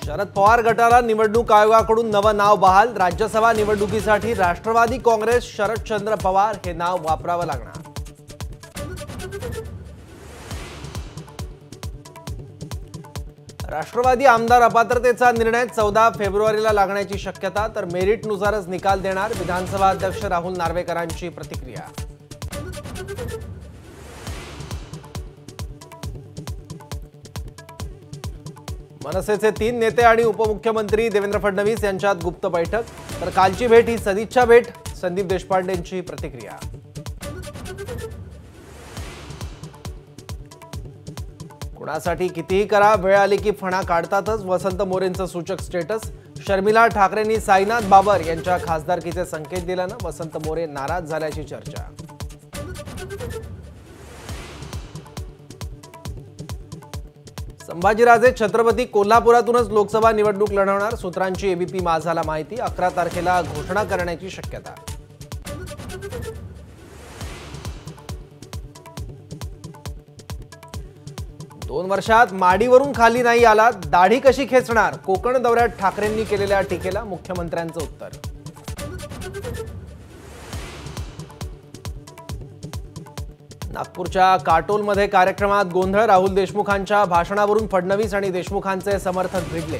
शरद पवार गटाला निवडणूक आयोगाकडून नवं नाव बहाल। राज्यसभा निवडणुकीसाठी राष्ट्रवादी काँग्रेस शरदचंद्र पवार हे नाव वापरावं लागणार। राष्ट्रवादी आमदार अपात्रतेचा निर्णय 14 फेब्रुवारीला लागण्याची शक्यता, तर मेरिटनुसारच निकाल देणार। विधानसभा अध्यक्ष राहुल नार्वेकरांची प्रतिक्रिया। मनसेचे 3 नेते आणि उपमुख्यमंत्री देवेंद्र फडणवीस यांच्यात गुप्त बैठक, तर कालची भेट ही सदिच्छा भेट। संदीप देशपांडेंची प्रतिक्रिया। कुणासाठी कितीही करा, वेळ आली की फणा काढतातच, वसंत मोरेंचं सूचक स्टेटस। शर्मिला ठाकरेंनी साईनाथ बाबर यांच्या खासदारकीचे संकेत दिल्यानं वसंत मोरे नाराज झाल्याची चर्चा। संभाजीराजे छत्रपती कोल्हापुरातूनच लोकसभा निवडणूक लढवणार। सूत्रांची एबीपी माझाला माहिती। 11 तारखेला घोषणा करण्याची शक्यता। दोन वर्षात माडीवरून खाली नाही आला, दाढी कशी खेचणार? कोकण दौऱ्यात ठाकरेंनी केलेल्या टीकेला मुख्यमंत्र्यांचं उत्तर। नागपूरच्या काटोलमध्ये कार्यक्रमात गोंधळ। राहुल देशमुखांच्या भाषणावरून फडणवीस आणि देशमुखांचे समर्थक भिडले।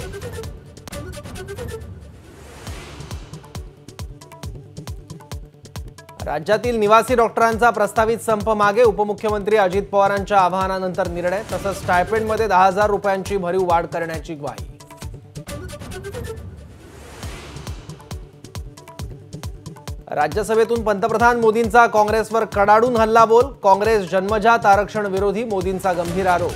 राज्यातील निवासी डॉक्टरांचा प्रस्तावित संप मागे। उपमुख्यमंत्री अजित पवारांच्या आवाहनानंतर निर्णय। तसंच स्टायपेंडमध्ये 10,000 रुपयांची भरीव वाढ करण्याची ग्वाही। राज्यसभेतून पंतप्रधान मोदींचा काँग्रेसवर कडाडून हल्लाबोल। काँग्रेस जन्मजात आरक्षण विरोधी, मोदींचा गंभीर आरोप।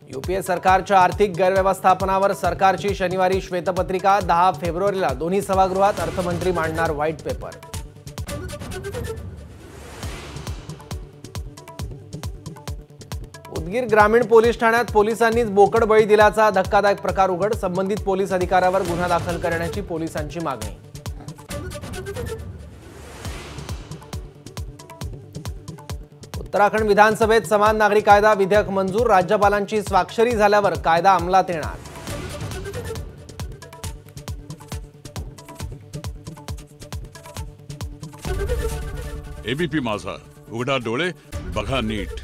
यूपीए सरकारच्या आर्थिक गैरव्यवस्थापनावर सरकारची शनिवारी श्वेतपत्रिका। 10 फेब्रुवारीला दोन्ही सभागृहात अर्थमंत्री मांडणार व्हाईट पेपर। उदगीर ग्रामीण पोलीस ठाण्यात पोलिसांनीच बोकड बळी दिल्याचा धक्कादायक प्रकार उघड। संबंधित पोलीस अधिकाऱ्यावर गुन्हा दाखल करण्याची पोलिसांची मागणी। उत्तराखंड विधानसभेत समान नागरी कायदा विधेयक मंजूर। राज्यपालांची स्वाक्षरी झाल्यावर कायदा अंमलात येणार। एबीपी माझा, उघडा डोळे बघा नीट।